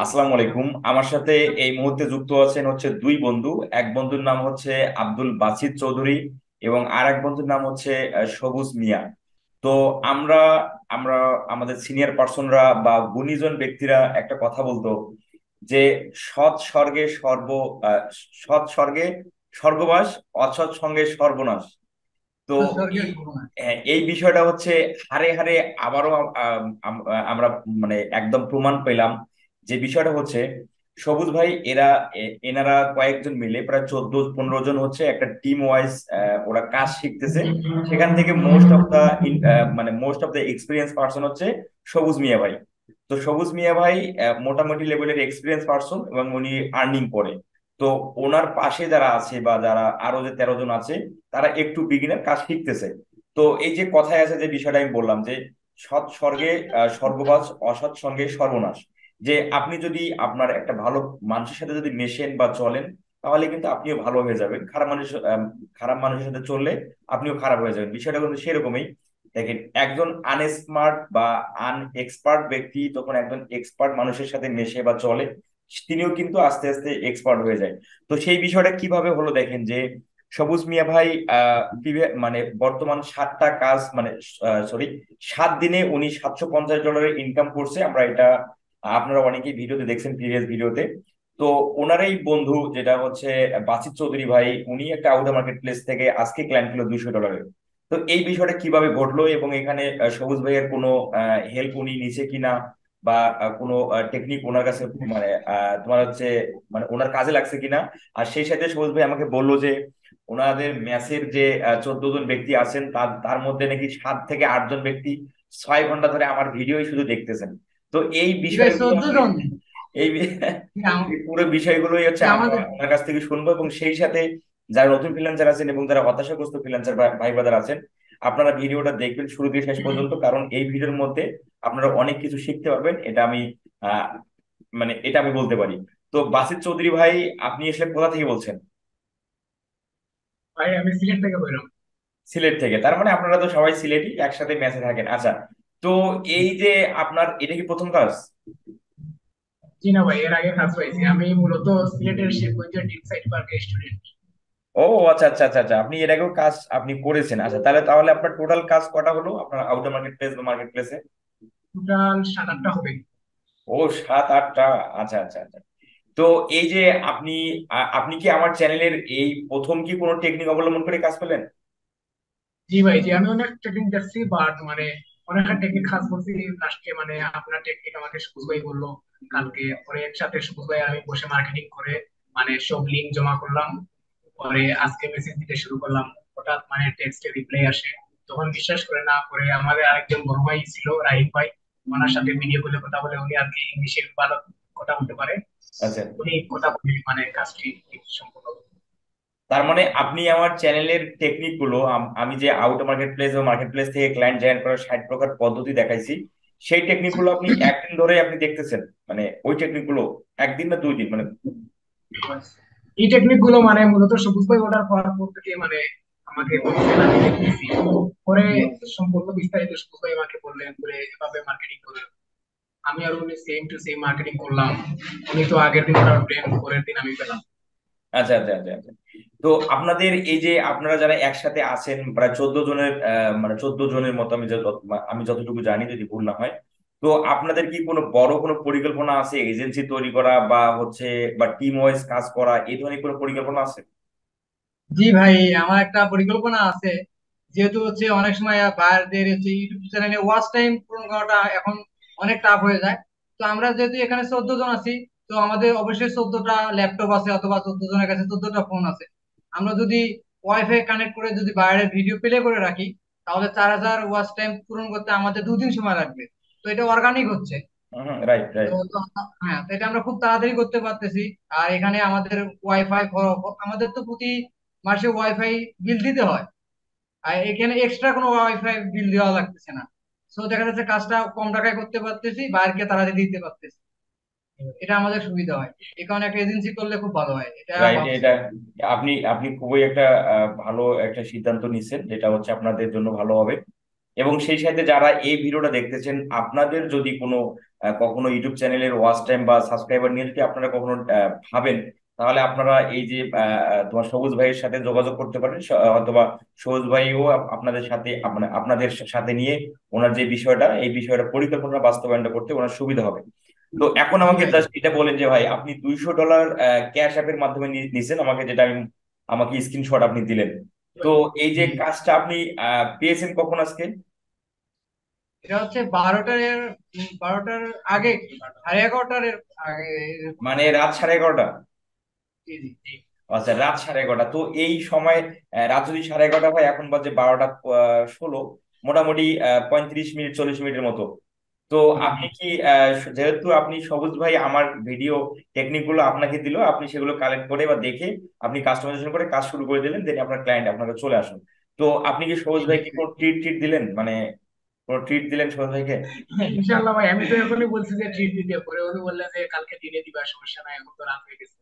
আসসালামু আলাইকুম। আমার সাথে এই মুহূর্তে যুক্ত আছেন হচ্ছে দুই বন্ধু। এক বন্ধুর নাম হচ্ছে আব্দুল বাসিত চৌধুরী এবং আর এক বন্ধুর নাম হচ্ছে সবুজ মিয়া। তো আমরা আমরা আমাদের সিনিয়র পার্সনরা বা গুণীজন ব্যক্তিরা একটা কথা বলতো যে সৎ স্বর্গে আহ, সৎ স্বর্গে স্বর্গবাস, অসৎ সঙ্গে সর্বনাশ। তো স্বর্গের এই সর্বনাশ। এই বিষয়টা হচ্ছে হারে হারে আবারও আমরা মানে একদম প্রমাণ পেলাম যে বিষয়টা হচ্ছে সবুজ ভাই এনারা কয়েকজন মিলে প্রায় 14-15 জন হচ্ছে একটা টিম ওয়াইজ ওরা কাজ শিখতেছে। সেখান থেকে most of the experience person হচ্ছে সবুজ মিয়া ভাই। তো সবুজ মিয়া ভাই মোটামুটি লেভেলের এক্সপিরিয়েন্স পার্সন এবং উনি আর্নিং করে। তো ওনার পাশে যারা আছে বা যারা আরো যে 13 জন আছে তারা একটু বিগিনার কাজ শিখতেছে। তো এই যে কথায় আছে যে বিষয়টা আমি বললাম যে সৎ স্বর্গে স্বর্গবাস, অসৎ সঙ্গে সর্বনাশ। যে আপনি যদি আপনার একটা ভালো মানুষের সাথে যদি মেশেন বা চলেন তাহলে কিন্তু আপনিও ভালো হয়ে যাবেন। খারাপ মানুষের সাথে চললে আপনিও খারাপ হয়ে যাবেন। বিষয়টা কিন্তু সেরকমই। দেখেন, একজন আনস্মার্ট বা আনএক্সপার্ট ব্যক্তি তখন একজন এক্সপার্ট মানুষের সাথে মেশে বা চলে, তিনিও কিন্তু আস্তে আস্তে এক্সপার্ট হয়ে যায়। তো সেই বিষয়টা কিভাবে হলো দেখেন যে সবুজ মিয়া ভাই মানে বর্তমান 7টা কাজ মানে সরি 7 দিনে উনি $750 ইনকাম করছে। আমরা এটা আপনারা অনেকেই ভিডিওতে দেখছেন, প্রিভিয়াস ভিডিওতে। তো ওনার এই বন্ধু যেটা হচ্ছে বাসিত চৌধুরী ভাই, উনি একটা আউটার মার্কেট প্লেস থেকে আজকে ক্লায়েন্ট পেল $200। তো এই বিষয়টা কিভাবে ঘটলো এবং এখানে সবুজ ভাইয়ের কোনো হেল্প উনি নিছে কিনা বা কোনো টেকনিক ওনার কাছে মানে তোমার হচ্ছে মানে ওনার কাজে লাগছে কিনা। আর সেই সাথে সবুজ ভাই আমাকে বললো যে ওনাদের ম্যাচের যে 14 জন ব্যক্তি আছেন তার তার মধ্যে নাকি 7 থেকে 8 জন ব্যক্তি 6 ঘন্টা ধরে আমার ভিডিওই শুধু দেখতেছেন। তো এই কি ভাই, বিষয়গুলো 14 আসলে জন? এই কি আম- এই পুরো বিষয়গুলোই হচ্ছে কি আমরা আমাদের? আপনার কাছ থেকে শুনবো এবং সেই সাথে যারা নতুন ফ্রিল্যান্সার আছেন এবং যারা হতাশাগ্রস্ত ফ্রিল্যান্সার ভাই ব্রাদার আছেন, আপনারা ভিডিওটা দেখবেন শুরু থেকে শেষ পর্যন্ত, কারণ এই ভিডিওর মধ্যে আপনারা অনেক কিছু শিখতে পারবেন। আহ এটা আমি বলতে পারি। তো বাসিত চৌধুরী ভাই, আপনি এসে কোথা থেকে বলছেন? ভাই আমি সিলেট থেকে বললাম। সিলেট থেকে? তার মানে আপনারা তো সবাই সিলেটই, একসাথে মেসে থাকেন। আচ্ছা। তো এই যে আপনার এটা কি প্রথম কাজ? জি না ভাই, এর আগে কাজ পাইছি। আমি মূলত সিলেটের শিবগঞ্জের ডিপ সাইড পার্কের স্টুডেন্ট। ও আচ্ছা আচ্ছা আচ্ছা আচ্ছা, আপনি এর আগেও কাজ আপনি করেছেন। আচ্ছা, তাহলে তাহলে আপনার টোটাল কাজ কটা হলো আপনার আউটার মার্কেট প্লেস বা মার্কেট প্লেসে? টোটাল 7-8টা হবে। ও 7-8টা। আচ্ছা আচ্ছা আচ্ছা। তো এই যে আপনি আপনি কি আমার চ্যানেলের এই প্রথম কি কোনো টেকনিক অবলম্বন করে কাজ পেলেন? জি ভাই, জি আমি অনেক টেকনিক দেখছি, বাট অনেক টেকনিক কাজ করছি। লাস্টে আপনার টেকনিক আমাকে সুবুজ ভাই বললো কালকে। পরে একসাথে সুবুজ ভাই আর আমি বসে মার্কেটিং করে সব লিঙ্ক জমা করলাম। পরে আজকে মেসেজ দিতে শুরু করলাম। হঠাৎ টেক্সটে রিপ্লাই আসে। তখন বিশ্বাস করে না করে আমাদের আরেকজন বড় ভাই ছিল, রাহিম ভাই, ওনার সাথে ভিডিও কলে কথা বলে, উনি আর কি ইংলিশে ভালো কথা বলতে পারে। আচ্ছা, উনি কথা বলে কাজটি সম্পূর্ণ। তার মানে আপনি আমার চ্যানেলের টেকনিক গুলো আমি যে আউট মার্কেট প্লেস বা মার্কেট প্লেস থেকে ক্লায়েন্ট জেনারেট করার 60 প্রকার পদ্ধতি দেখাইছি, সেই টেকনিক গুলো আপনি একদিন ধরে আপনি দেখতেছেন? মানে ওই টেকনিক গুলো একদিন না 2 দিন মানে? এই টেকনিক গুলো মূলত সবুজ ভাই অর্ডার করার পর থেকে আমাকে বলছেন, আমি দেখতেছি। পরে সম্পূর্ণ বিস্তারিত সবুজ ভাই আমাকে বললেন বলে এভাবে মার্কেটিং করে। আমি আর উনি সেম টু সেম মার্কেটিং করলাম। উনি তো আগের দিন ওনার প্ল্যান, পরের দিন আমি পেলাম। আচ্ছা আচ্ছা আচ্ছা আচ্ছা। তো আপনাদের এই যে আপনারা যারা একসাথে আছেন প্রায় 14 জনের, মানে 14 জনের মতো, আমি যতটুকু জানি, যদি ভুল না হয়। তো আপনাদের কি কোনো বড় কোনো পরিকল্পনা আছে এজেন্সি তৈরি করা বা হচ্ছে বা টিম ওয়াইজ কাজ করা, এই ধরনের কোনো পরিকল্পনা আছে? জি ভাই, আমার একটা পরিকল্পনা আছে। যেহেতু অনেক সময় বায়ারদের ইউটিউব চ্যানেলে ওয়াচ টাইম পূরণ করাটা এখন অনেক টাফ হয়ে যায়। তো আমরা যেহেতু এখানে 14 জন আছি, তো আমাদের অবশ্যই 14টা ল্যাপটপ আছে অথবা 14 জনের কাছে 14টা ফোন আছে। আমরা যদি ওয়াইফাই কানেক্ট করে যদি বাইরের ভিডিও প্লে করে রাখি, তাহলে 4,000 ওয়াচ টাইম পূরণ করতে আমাদের 2 দিন সময় লাগবে। তো এটা অর্গানিক হচ্ছে। হুম, রাইট তো রাইট। তো হ্যাঁ, তো এটা আমরা খুব তাড়াতাড়ি করতে পারতেছি। আর এখানে আমাদের ওয়াইফাই, আমাদের তো প্রতি মাসে ওয়াইফাই বিল দিতে হয়। আর এখানে এক্সট্রা কোনো ওয়াইফাই বিল দেওয়া লাগতেছে না। তো দেখা যাচ্ছে কাজটা কম টাকায় করতে পারতেছি, বাইরকে তাড়াতাড়ি দিতে পারতেছি। এটা আমাদের সুবিধা হয়। এই কারণে একটা এজেন্সি করলে খুব ভালো হয়, এটা রাইট, ভাবছি। এটা আপনি আপনি খুবই একটা ভালো একটা সিদ্ধান্ত নিচ্ছেন, যেটা হচ্ছে আপনাদের জন্য ভালো হবে। এবং সেই সাথে যারা এই ভিডিওটা দেখতেছেন, আপনাদের যদি কোনো কখনো ইউটিউব চ্যানেলের ওয়াচ টাইম বা সাবস্ক্রাইবার নিয়ে যদি আপনারা কখনো ভাবেন, তাহলে আপনারা এই যে তোমার সবুজ ভাইয়ের সাথে যোগাযোগ করতে পারেন, অথবা সবুজ ভাইও আপনাদের সাথে মানে আপনাদের সাথে নিয়ে ওনার যে বিষয়টা, এই বিষয়টা পরিকল্পনা বাস্তবায়নটা করতে ওনার সুবিধা হবে। তো এখন জি আমাকে ভাই। জাস্ট এটা বলেন যে ভাই, আপনি $200 ক্যাশ অ্যাপের মাধ্যমে নিছেন আমাকে, যেটা আমি আমাকে স্ক্রিনশট আপনি দিলেন। তো এই যে জি জি। কাজটা আপনি পেয়েছেন কখন আজকে? এটা হচ্ছে 12টার আগে, 11:30 আগে এরকম। মানে রাত 11:30? জি জি জি। আচ্ছা, রাত 11:30। তো এই সময় রাত যদি 11:30 হয়, এখন বাজে 12টা 16, মোটামুটি 35 মিনিট 40 মিনিটের মতো। তো আপনি কি যেহেতু আপনি সবুজ ভাই আমার ভিডিও টেকনিক গুলো আপনাকে দিল, আপনি সেগুলো কালেক্ট করে বা দেখে আপনি কাস্টমাইজেশন করে কাজ শুরু করে দিলেন, দেন আপনার ক্লায়েন্ট আপনাকে চলে আসুন। তো আপনি কি সবুজ ভাইকে কোনো ট্রিট ট্রিট দিলেন, মানে কোনো ট্রিট দিলেন সবুজ ভাইকে? ইনশাল্লাহ ভাই, আমি তো এখনই বলছি যে ট্রিট দিতে, পরে উনি বললেন যে কালকে দিনে দিবা, সমস্যা নাই, এখন তো রাত হয়ে গেছে।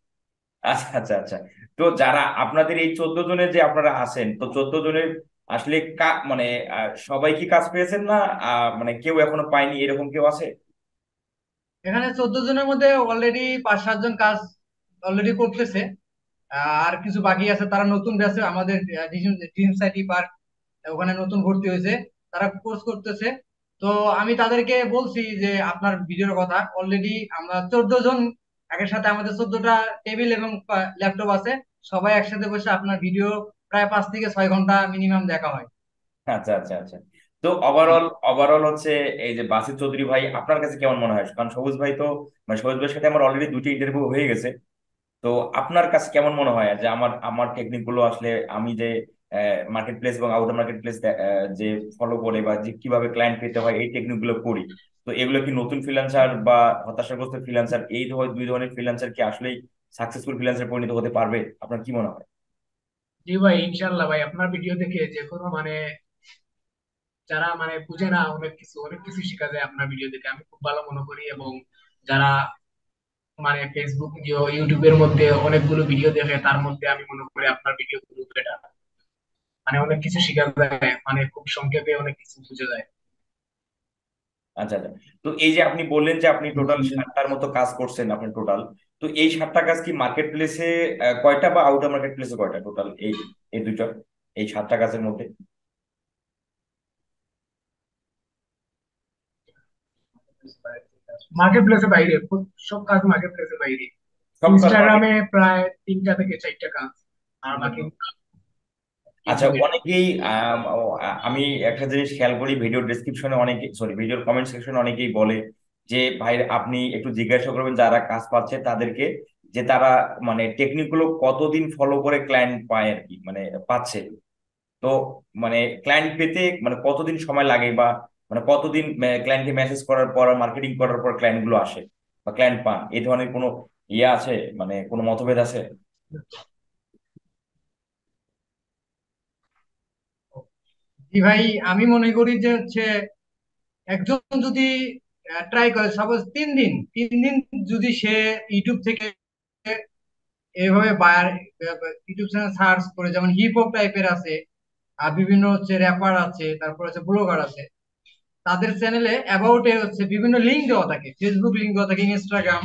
আচ্ছা আচ্ছা আচ্ছা। তো যারা আপনাদের এই 14 জনের যে আপনারা আছেন, তো 14 জনের আসলে মানে সবাই কি কাজ পেয়েছেন না? মানে কেউ এখনো পায়নি, এরকম কেউ আছে? এখানে 14 জনের মধ্যে অলরেডি 5-7 জন কাজ অলরেডি করতেছে। আর কিছু বাকি আছে, তারা নতুন ব্যাচে আমাদের ড্রিম সাইটি পার্ক, ওখানে নতুন ভর্তি হয়েছে, তারা কোর্স করতেছে। তো আমি তাদেরকে বলছি যে আপনার ভিডিওর কথা, অলরেডি আমরা 14 জন, একের সাথে আমাদের 14টা টেবিল এবং ল্যাপটপ আছে, সবাই একসাথে বসে আপনার ভিডিও প্রায় 5 থেকে 6 ঘন্টা মিনিমাম দেখা হয়। আচ্ছা আচ্ছা আচ্ছা। তো জি। ওভারঅল ওভারঅল হচ্ছে এই যে বাসির চৌধুরী ভাই, আপনার কাছে কেমন মনে হয়? কারণ সবুজ ভাই তো, মানে সবুজ ভাইয়ের সাথে আমার অলরেডি দুটি ইন্টারভিউ হয়ে গেছে। তো আপনার কাছে কেমন মনে হয় যে আমার আমার টেকনিক গুলো আসলে, আমি যে মার্কেট প্লেস এবং আউটার মার্কেট প্লেস যে ফলো করে বা যে কিভাবে ক্লায়েন্ট পেতে হয় এই টেকনিক গুলো করি, তো এগুলো কি নতুন ফ্রিল্যান্সার বা হতাশাগ্রস্ত ফ্রিল্যান্সার, এই দুই ধরনের ফ্রিল্যান্সার কি আসলেই সাকসেসফুল ফ্রিল্যান্সার পরিণত হতে পারবে? আপনার কি মনে হয়? জি ভাই, ইনশাল্লাহ ভাই, আপনার ভিডিও দেখে যে কোনো যারা বুঝে না, অনেক কিছু শেখা যায় আপনার ভিডিও দেখে, আমি খুব ভালো মনে করি। এবং যারা ফেসবুক ইউটিউবের মধ্যে অনেকগুলো ভিডিও দেখে, তার মধ্যে আমি মনে করি আপনার ভিডিও গুলো বেটার। অনেক কিছু শেখা যায়, খুব সংক্ষেপে অনেক কিছু বুঝে যায়। আচ্ছা আচ্ছা। তো এই যে আপনি বললেন যে আপনি টোটাল 7টার মতো কাজ করছেন আপনি টোটাল, তো এই 7টা কাজ কি মার্কেট প্লেসে কয়টা, বা আউটার মার্কেট প্লেসে কয়টা টোটাল, এই এই দুইটা, এই 7টা কাজের মধ্যে? মার্কেট প্লেসে বাইরে, সব কাজ মার্কেট প্লেসে বাইরে। সব কাজ মার্কেট। ইনস্টাগ্রামে প্রায় 3টা থেকে 4টা কাজ, আর বাকি আচ্ছা, ফেসবুকে। অনেকেই আমি একটা জিনিস খেয়াল করি, ভিডিও ডেসক্রিপশনে অনেকে, সরি, ভিডিওর কমেন্ট সেকশনে অনেকেই বলে যে ভাই আপনি একটু জিজ্ঞাসা করবেন যারা কাজ পাচ্ছে তাদেরকে, যে তারা মানে টেকনিক গুলো কতদিন ফলো করে ক্লায়েন্ট পায় আর কি, মানে পাচ্ছে। তো মানে ক্লায়েন্ট পেতে মানে কতদিন সময় লাগে, বা মানে কতদিন ক্লায়েন্টকে মেসেজ করার পর মার্কেটিং করার পর ক্লায়েন্ট গুলো আসে বা ক্লায়েন্ট পান, এই ধরনের কোনো ইয়ে আছে, মানে কোনো মতভেদ আছে? জি ভাই, আমি মনে করি যে হচ্ছে একজন যদি ট্রাই করে, সাপোজ 3 দিন যদি সে ইউটিউব থেকে এইভাবে বায়ার, ইউটিউব চ্যানেল সার্চ করে, যেমন হিপ হপ টাইপের আছে, আর বিভিন্ন হচ্ছে র্যাপার আছে, তারপর হচ্ছে ব্লগার আছে, তাদের চ্যানেলে অ্যাবাউট এ হচ্ছে বিভিন্ন লিঙ্ক দেওয়া থাকে, ফেসবুক লিঙ্ক দেওয়া থাকে, ইনস্টাগ্রাম,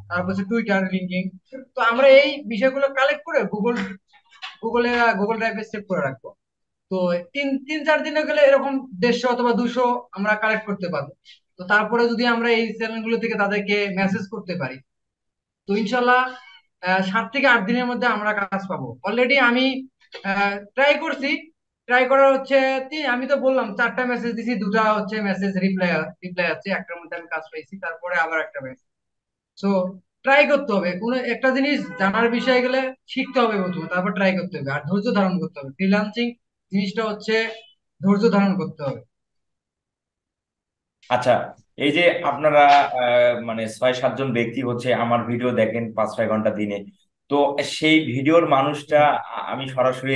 তারপর হচ্ছে টুইটার লিঙ্কিং। তো আমরা এই বিষয়গুলো কালেক্ট করে গুগলে গুগল ড্রাইভে সেভ করে রাখবো। তো 3-4 দিনে গেলে এরকম 150 অথবা 200 আমরা কালেক্ট করতে পারবো। তো তারপরে যদি আমরা এই চ্যানেলগুলো থেকে তাদেরকে মেসেজ করতে পারি, তো ইনশাল্লাহ 7 থেকে 8 দিনের মধ্যে আমরা কাজ পাবো। অলরেডি আমি ট্রাই করছি, ট্রাই করা হচ্ছে, আমি তো বললাম 4টা মেসেজ দিছি, 2টা হচ্ছে মেসেজ রিপ্লাই রিপ্লাই আছে, একটার মধ্যে আমি কাজ পাইছি, তারপরে আবার একটা মেসেজ। সো ট্রাই করতে হবে, কোনো একটা জিনিস জানার বিষয় গেলে শিখতে হবে প্রথমে, তারপর ট্রাই করতে হবে, আর ধৈর্য ধারণ করতে হবে। ফ্রিল্যান্সিং জিনিসটা হচ্ছে ধৈর্য ধারণ করতে হবে। আচ্ছা, এই যে আপনারা মানে 6-7 জন ব্যক্তি হচ্ছে আমার ভিডিও দেখেন 5-6 ঘন্টা দিনে, তো সেই ভিডিওর মানুষটা আমি সরাসরি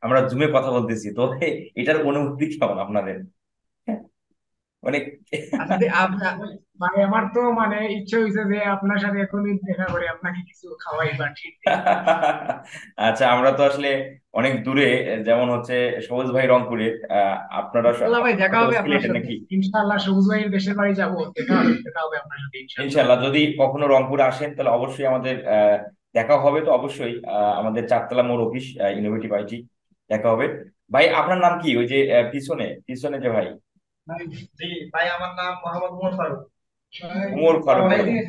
আমরা জুমে কথা বলতেছি, তো এটার অনুভূতি কেমন আপনাদের? মানে আচ্ছা ভাই আমার তো মানে ইচ্ছে হয়েছে যে আপনার সাথে এখনই দেখা করে আপনাকে কিছু খাওয়াই বা ট্রিট দিই। আচ্ছা, আমরা তো আসলে অনেক দূরে, যেমন হচ্ছে সবুজ ভাই রংপুরে, আপনারা ইনশাল্লাহ ভাই দেখা হবে আপনার সিলেটের সাথে। নাকি? ইনশাল্লাহ সবুজ ভাইয়ের দেশের বাড়ি যাবো, দেখা হবে আপনার সাথে ইনশাল্লাহ। ইনশাল্লাহ, যদি কখনো রংপুরে আসেন তাহলে অবশ্যই আমাদের দেখা হবে। তো অবশ্যই আমাদের চারতলা মোড় অফিস, ইনোভেটিভ আইটি, দেখা হবে। ভাই আপনার নাম কি, ওই যে পিছনে পিছনে যে ভাই? ভাই, জি ভাই, আমার নাম মোহাম্মদ উমর ফারুক। ভাই, উমর ফারুক ভাই ভাই। এদিকে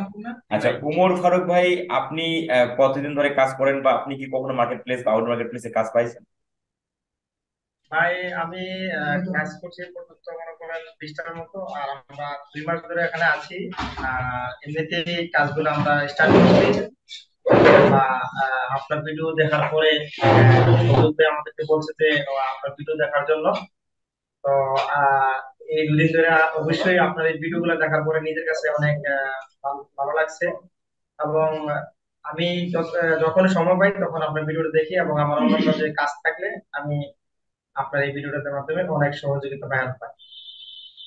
আসুন না। জি আচ্ছা, ভাই। উমর ফারুক ভাই, আপনি কতদিন ধরে কাজ করেন, বা আপনি কি কখনো মার্কেট প্লেস বা আউট মার্কেট প্লেসে কাজ পাইছেন? ভাই আমি কাজ করছি পর্যন্ত মনে করেন 20টার মতো, আর আমরা 2 মাস ধরে এখানে আছি। এমনিতেই কাজগুলো আমরা স্টার্ট করছি। বা আপনার ভিডিও দেখার পরে সবুজ ভাই আমাদেরকে বলছে যে আপনার ভিডিও দেখার জন্য। তো আহ, এই 2 দিন ধরে অবশ্যই আপনার এই ভিডিও গুলো দেখার পরে নিজের কাছে অনেক ভালো লাগছে। এবং আমি যখন সময় পাই তখন আপনার ভিডিওটা দেখি, এবং আমার অন্যান্য যে কাজ থাকলে আমি আপনার এই ভিডিওটার মাধ্যমে অনেক সহযোগিতা পাই।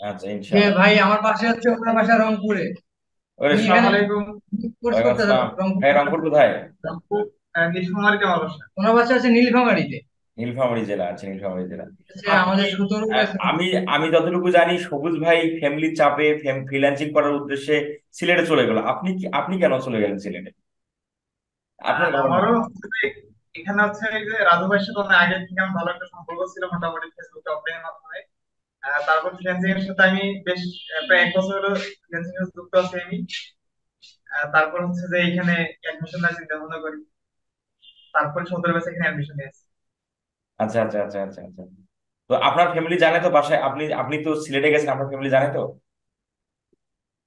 আচ্ছা, যে ইনশাআল্লাহ। ভাই আমার পাশে হচ্ছে, ওনার বাসা রংপুরে। ওরে, উনি এখানে আসসালামু আলাইকুম। কোর্স ওয়ালাইকুম করতেছে আসসালাম। রংপুর। ভাই রংপুর কোথায়? রংপুর নীলফামারীতে আমার বাসা। ওনার বাসা হচ্ছে নীলফামারীতে। নীলফামারী জেলা, আছে নীলফামারী জেলা। হচ্ছে আপনি আমাদের 17 আমি আমি যতটুকু জানি সবুজ ভাই ফ্যামিলির চাপে ফ্রিল্যান্সিং করার উদ্দেশ্যে সিলেটে চলে গেল। আপনি কেন চলে গেলেন সিলেটে? আপনার কারণ আমারও কি? হচ্ছে যে এখানে হচ্ছে এই যে রাজু ভাইয়ের সাথে অনেক আগে থেকে আমার ভালো একটা সম্পর্ক ছিল, মোটামুটি ফেসবুকে অফলাইনের মাধ্যমে। তারপর ফ্রিল্যান্সিং এর সাথে আমি বেশ প্রায় 1 বছর হলো ফ্রিল্যান্সিং এর সাথে যুক্ত আছি আমি। তারপর হচ্ছে যে এখানে অ্যাডমিশন নেওয়ার চিন্তা ভাবনা করি। তারপর 17 ব্যাচে এখানে অ্যাডমিশন নিয়েছি। আচ্ছা, আচ্ছা, আচ্ছা, আচ্ছা, আচ্ছা। তো আপনার ফ্যামিলি জানে তো বাসায়, আপনি তো সিলেটে গেছেন, আপনার ফ্যামিলি জানে তো?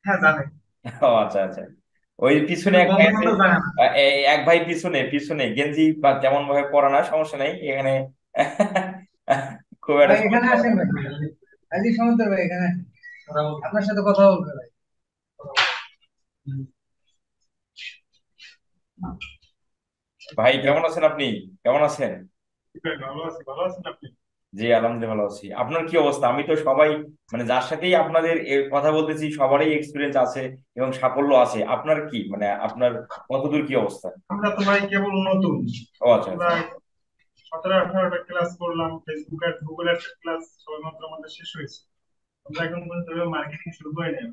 হ্যাঁ, জানে। ও আচ্ছা, আচ্ছা। ওই পিছনে কিন্তু এক ভাই বন্ধু আছে, বান্ধব জানে না। এক ভাই পিছনে পিছনে গেঞ্জি বা তেমন ভাবে পরা না, সমস্যা নেই এখানে। খুব একটা ভাই এখানে সমস্যা হবে আসেন না। ভাই, আজি সমুদ্র ভাই এখানে আসেন। আপনার সাথে কথা বলবে ভাই। ভাই কেমন আছেন আপনি? কেমন আছেন? ভালো আছি, ভালো আছেন আপনি? জি, আলহামদুলিল্লাহ ভালো আছি। আপনার কি অবস্থা? আমি তো সবাই, মানে যার সাথেই আপনাদের কথা বলতেছি সবারই এক্সপিরিয়েন্স আছে এবং সাফল্য আছে। আপনার কি, মানে আপনার কতদূর কি অবস্থা? আমরা তো ভাই কেবল নতুন। ও আচ্ছা, আমরা আচ্ছা। 17-18টা ক্লাস করলাম, ফেসবুক আর গুগলের ক্লাস সবেমাত্র আমাদের শেষ হয়েছে। আমরা এখন পর্যন্ত মার্কেটিং শুরু করে নেই।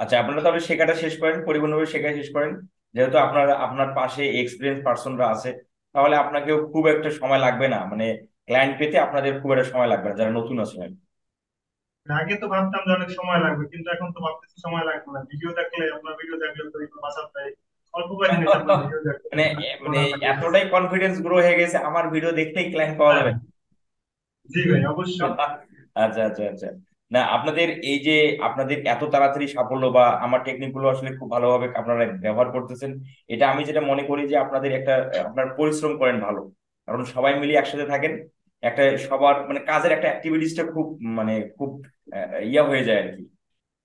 আচ্ছা, আপনারা তাহলে শেখাটা শেষ করেন, পরিপূর্ণভাবে শেখা শেষ করেন। যেহেতু আপনার পাশে এক্সপিরিয়েন্স পার্সনরা আছে, তাহলে আপনাকেও খুব একটা সময় লাগবে না, মানে ক্লায়েন্ট পেতে আপনাদের খুব একটা সময় লাগবে না যারা নতুন আছেন। আগে তো ভাবতাম যে অনেক সময় লাগবে, কিন্তু এখন তো ভাবতেছি সময় লাগবে না। ভিডিও দেখলে, আপনার ভিডিও দেখলে তো একটু বাঁচাতে অল্প কয়েকদিন এসে আপনার ভিডিও দেখলে মানে মানে প্রধান থাকে। এতটাই কনফিডেন্স গ্রো হয়ে গেছে আমার ভিডিও দেখলেই ক্লায়েন্ট পাওয়া হ্যাঁ, যাবে। জি ভাই, অবশ্যই। আচ্ছা, আচ্ছা, আচ্ছা। না, আপনাদের এই যে আপনাদের এত তাড়াতাড়ি সাফল্য, বা আমার টেকনিক গুলো আসলে খুব ভালোভাবে আপনারা ব্যবহার করতেছেন, এটা আমি যেটা মনে করি যে আপনাদের একটা, আপনার পরিশ্রম করেন ভালো। কারণ সবাই মিলে একসাথে থাকেন, একটা সবার মানে কাজের একটা অ্যাক্টিভিটিসটা খুব, মানে খুব ইয়া হয়ে যায় আর কি।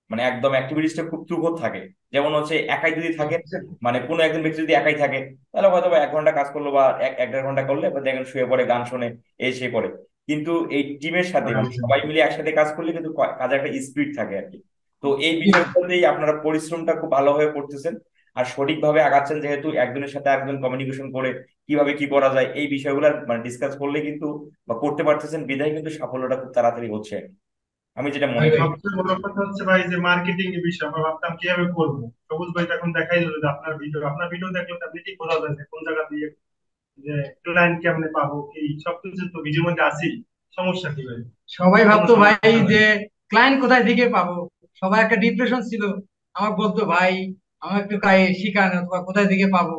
মানে একদম অ্যাক্টিভিটিসটা খুব দ্রুত থাকে। যেমন হচ্ছে একাই যদি থাকেন, মানে কোনো একজন ব্যক্তি যদি একাই থাকে, তাহলে হয়তো বা 1 ঘন্টা কাজ করলো বা এক দেড় ঘন্টা করলে, বা দেখেন শুয়ে পড়ে গান শুনে এই সে করে। কিন্তু এই টিমের সাথে, মানে সবাই মিলে একসাথে কাজ করলে কিন্তু কাজে একটা স্পিড থাকে আর কি। তো এই বিষয়গুলোতেই আপনারা পরিশ্রমটা খুব ভালোভাবে করতেছেন, আর সঠিকভাবে আগাচ্ছেন, যেহেতু একজনের সাথে একজন কমিউনিকেশন করে কিভাবে কি করা যায় এই বিষয়গুলো মানে ডিসকাস করলে কিন্তু, বা করতে পারতেছেন বিধায় কিন্তু সাফল্যটা খুব তাড়াতাড়ি হচ্ছে আর কি। আমি যেটা ভাই মনে করি। সবচেয়ে বড় কথা হচ্ছে ভাই যে মার্কেটিং এর বিষয় আমরা ভাবতাম কিভাবে করবো। সবুজ ভাই তো এখন দেখাই দিল যে আপনার ভিডিও দেখলে তো আপনি ঠিক বোঝা যায় যে কোন জায়গা দিয়ে যে ক্লায়েন্ট কেমনে পাবো, কি সবকিছু তো ভিডিওর মধ্যে আছেই। সমস্যা কি ভাই? সবাই কোনো ভাবতো ভাই সমস্যা যে নাই। ক্লায়েন্ট কোথায় থেকে পাবো। সবাই একটা ডিপ্রেশন ছিল। আমার বলতো ভাই আমার একটু শিখান, অথবা কোথায় থেকে পাবো।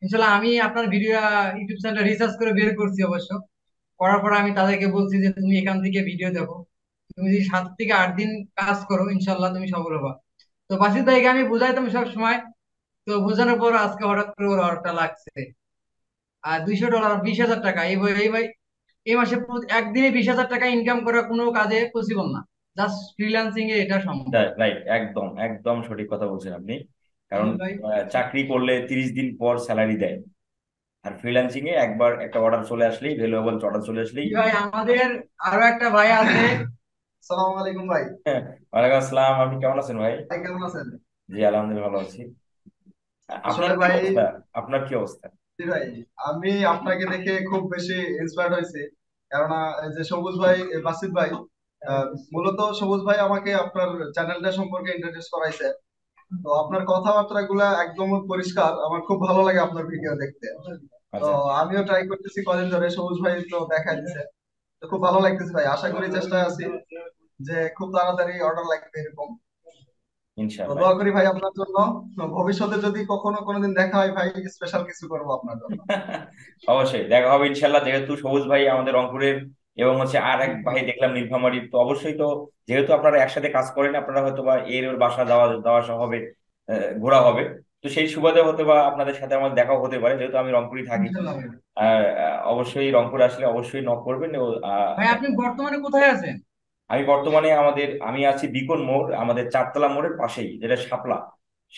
ইনশাল্লাহ আমি আপনার ভিডিও ইউটিউব চ্যানেল রিসার্চ করে বের করছি অবশ্য। করার পর আমি তাদেরকে বলছি যে তুমি এখান থেকে ভিডিও দেখো। তুমি যদি 7 থেকে 8 দিন কাজ করো ইনশাল্লাহ তুমি সফল হবা। তো বাসির ভাইকে আমি বুঝাইতাম সব সময়। তো বোঝানোর পর আজকে হঠাৎ করে ওর অর্ডারটা লাগছে। আর $200, 20,000 এই মাসে একদিনে 20,000 টাকা ইনকাম করা কোনো কাজে পসিবল না। জাস্ট ফ্রিল্যান্সিং এ এটা সম্ভব। রাইট, একদম একদম সঠিক কথা বলছেন আপনি। কারণ জি ভাই। চাকরি করলে 30 দিন পর স্যালারি দেয়, আর ফ্রিল্যান্সিং এ একবার একটা অর্ডার চলে আসলেই, ভ্যালুয়েবল অর্ডার চলে আসলেই। জি ভাই, আমাদের আরো একটা ভাই আছে। সালাম আলাইকুম ভাই। হ্যাঁ, ওয়ালাইকুম আসসালাম। আপনি কেমন আছেন ভাই? ভাই কেমন আছেন? জি, আলহামদুলিল্লাহ ভালো আছি। আপনার আসলে কি ভাই, অবস্থা? আপনার কি অবস্থা? জি ভাই, আমি আপনাকে দেখে খুব বেশি ইন্সপায়ার্ড হয়েছি। কেননা এই যে সবুজ ভাই, বাসিত ভাই, মূলত সবুজ ভাই আমাকে আপনার চ্যানেলটা সম্পর্কে ইন্ট্রোডিউস করাইছে। তো আপনার কথাবার্তা গুলা একদম পরিষ্কার, আমার খুব ভালো লাগে আপনার ভিডিও দেখতে। তো আচ্ছা। আমিও ট্রাই করতেছি কদিন ধরে, সবুজ ভাই তো দেখা দিচ্ছে। তো খুব ভালো লাগতেছে ভাই, আশা করি চেষ্টায় আছি যে খুব তাড়াতাড়ি অর্ডার লাগবে এরকম। তো ইনশাআল্লাহ। দোয়া করি ভাই আপনার জন্য। তো ভবিষ্যতে যদি কখনো কোনোদিন দেখা হয় ভাই, স্পেশাল কিছু করবো আপনার জন্য। অবশ্যই দেখা হবে ইনশাল্লাহ, যেহেতু সবুজ ভাই আমাদের রংপুরের, এবং আর এক ভাই দেখলাম নীলফামারীর, তো অবশ্যই তো যেহেতু আপনারা একসাথে কাজ করেন, আপনারা হয়তো বা এর ওর বাসা যাওয়া যাওয়া আসা হবে, ঘোরা হবে। তো সেই সুবাদে হয়তো বা আপনাদের সাথে আমার দেখাও হতে পারে, যেহেতু আমি রংপুরই থাকি। ইনশাল্লাহ ভাই। আর অবশ্যই রংপুর আসলে অবশ্যই নক করবেন ও ভাই আপনি বর্তমানে কোথায় আছেন? আমি বর্তমানে আমি আছি বিকন মোড়, আমাদের চারতলা মোড়ের পাশেই, যেটা শাপলা,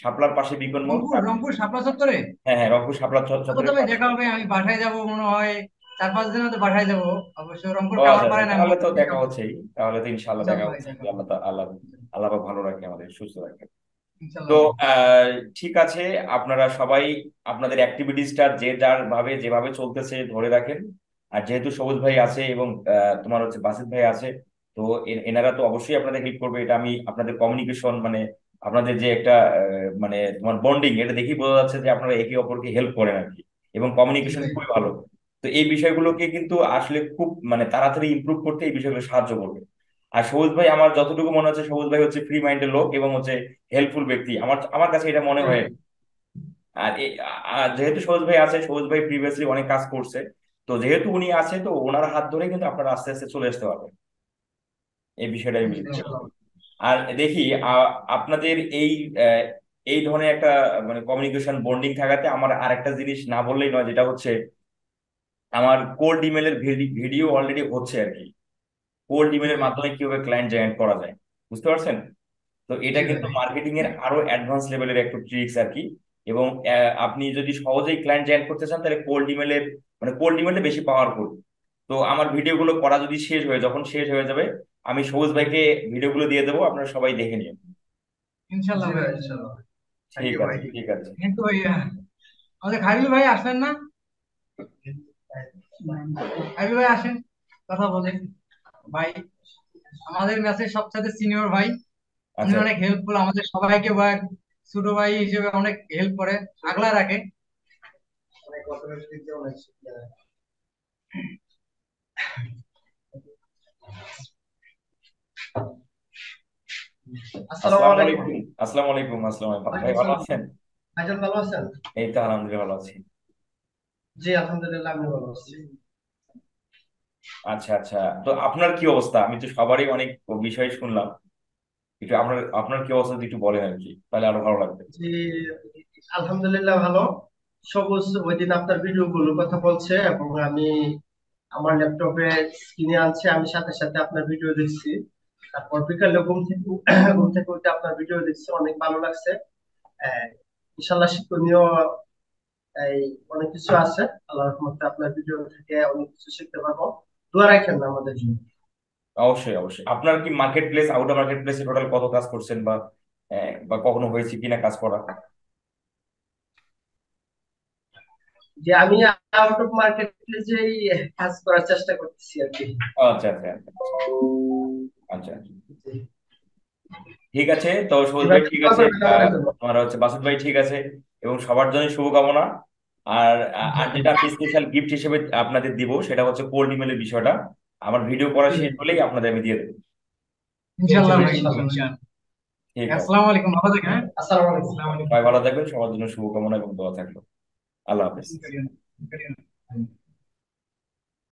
শাপলার পাশে বিকন মোড়। রংপুর রংপুর শাপলা চত্বরে? হ্যাঁ হ্যাঁ, রংপুর শাপলা আচ্ছা চত্বরের তবে পাশে। দেখা হবে, আমি বাসায় যাব মনে হয় 4-5 দিনের মধ্যে বাসায় যাব। অবশ্য রংপুর ও আচ্ছা খাবার আচ্ছা, পারেন আমি তাহলে তো দেখা দেখা হবে। হচ্ছেই, তাহলে তো ইনশাল্লাহ দেখা ইনশাল্লাহ ভাই হচ্ছে। দেখা হবে। আল্লাহ আল্লাহ আল্লাহ পাক ভালো রাখে, আমাদের সুস্থ রাখে। তো ইনশাল্লাহ ভাই। ঠিক আছে, আপনারা সবাই আপনাদের অ্যাক্টিভিটিসটা যে যার ভাবে যেভাবে চলতেছে ধরে রাখেন। আর যেহেতু সবুজ ভাই আছে এবং তোমার বাসিত ভাই আছে, তো এনারা তো অবশ্যই আপনাদের হেল্প করবে। এটা আমি আপনাদের কমিউনিকেশন, মানে আপনাদের যে একটা মানে তোমার বন্ডিং, এটা দেখেই বোঝা যাচ্ছে যে আপনারা একে অপরকে হেল্প করেন আর কি, এবং জি কমিউনিকেশন ভাই। খুবই ভালো। তো এই বিষয়গুলোকে কিন্তু আসলে খুব মানে তাড়াতাড়ি ইমপ্রুভ করতে এই বিষয়গুলো সাহায্য করবে। আর সবুজ ভাই, আমার যতটুকু মনে হচ্ছে, সবুজ ভাই ফ্রি মাইন্ডের লোক এবং হেল্পফুল ব্যক্তি, আমার আমার কাছে এটা মনে জি হয়। ভাই। আর যেহেতু সবুজ ভাই আছে, সবুজ ভাই প্রিভিয়াসলি অনেক কাজ করছে, তো যেহেতু উনি আছে, তো ওনার হাত ধরে কিন্তু আপনারা আস্তে আস্তে চলে আসতে পারবেন। এই বিষয়টা আমি believe করি। ইনশাল্লাহ। আর দেখি আপনাদের আহ, এই ধরনের একটা মানে কমিউনিকেশন বন্ডিং থাকাতে আমার আরেকটা জিনিস না বললেই নয়, যেটা আমার কোল্ড ইমেলের ভিডিও অলরেডি হচ্ছে আর কি। কোল্ড জি ইমেলের ভাই। মাধ্যমে কিভাবে ক্লায়েন্ট জেনারেট করা যায়, বুঝতে পারছেন? তো এটা জি কিন্তু ভাই। মার্কেটিং এর আরো অ্যাডভান্স লেভেলের একটু ট্রিক্স আর কি। এবং আপনি যদি সহজেই ক্লায়েন্ট জেনারেট করতে চান, তাহলে কোল্ড ইমেলটা বেশি পাওয়ারফুল। তো আমার ভিডিওগুলো করা যদি যখন শেষ হয়ে যাবে, আমি সবুজ ভাইকে ভিডিওগুলো দিয়ে দেবো, আপনারা সবাই দেখে নিন। জি ইনশাল্লাহ ভাই ভাই, ইনশাল্লাহ। ইনশাল্লাহ। থ্যাংক ঠিক ইউ ভাই। আছে, ঠিক আছে। কিন্তু ভাই আমাদের খাইরুল ভাই আসলেন না? খাইরুল ভাই আসেন, কথা বলেন ভাই। আমাদের ম্যাচের সবচেয়ে সিনিয়র ভাই, উনি আচ্ছা। অনেক হেল্পফুল আমাদের সবাইকে, ভাই ছোট ভাই হিসেবে অনেক হেল্প করে, আগলা রাখে। অনেক অপরচুনিটি দিতে অনেক শুকরিয়া। আসসালামু আসসালামু আলাইকুম। আলাইকুম। আসসালামু আলাইকুম। ভাই ওয়ালাইকুম ভালো সালাম। আছেন? ভাইজান ভালো আছেন? এই তো আলহামদুলিল্লাহ ভালো আছি। জি আলহামদুলিল্লাহ, আমি ভালো আছি। আচ্ছা আচ্ছা, তো আপনার কি অবস্থা? আমি তো সবারই অনেক বিষয় শুনলাম, একটু আপনার আপনার কি অবস্থা যদি একটু বলেন আর কি, তাহলে আরো ভালো লাগবে। জি আলহামদুলিল্লাহ ভালো। সবুজ ওই দিন আপনার ভিডিও গুলোর কথা বলছে এবং আমি আমার ল্যাপটপে স্ক্রিনে আনছে, আমি সাথে সাথে আপনার ভিডিও দেখছি। তারপর বিকালে ঘুম থেকে উঠে আপনার ভিডিও দেখছি, অনেক ভালো লাগছে। আহ, ইনশাল্লাহ শিক্ষণীয় এই অনেক কিছু আছে। আল্লাহর রহমতে আপনার ভিডিও থেকে অনেক কিছু শিখতে পারবো। দোয়া রাখেন না আমাদের জন্য। অবশ্যই অবশ্যই। আপনার কি মার্কেট প্লেস, আউটার মার্কেট প্লেসে টোটাল কত কাজ করছেন, বা কখনো হয়েছে কিনা কাজ করা? যে আমি আউট অফ মার্কেট প্লেসেই কাজ করার চেষ্টা করতেছি আর কি। আচ্ছা আচ্ছা আচ্ছা আচ্ছা আচ্ছা। জি। ঠিক আছে, তো জি সবুজ ভাই, ভাই ঠিক দোয়া আছে, করবেন আমাদের জন্য। তোমার বাসুদ ভাই ঠিক আছে, এবং সবার জন্য শুভকামনা। আর আর যেটা আমি স্পেশাল গিফট হিসেবে আপনাদের দিব, সেটা হচ্ছে কোল্ড ইমেলের বিষয়টা। আমার ভিডিও করা জি শেষ হলেই আপনাদের আমি দিয়ে দেবো। জি ইনশাল্লাহ ভাই, ভাই ইনশাল্লাহ। ইনশাল্লাহ। ঠিক আছে। আসসালামু আলাইকুম, ভালো থাকেন, হ্যাঁ? আসসালামু আলাইকুম। আসসালামু সবাই ভালো থাকবেন, সবার জন্য শুভকামনা এবং দোয়া থাকলো। আল্লাহ হাফেজ। আলাইকুম।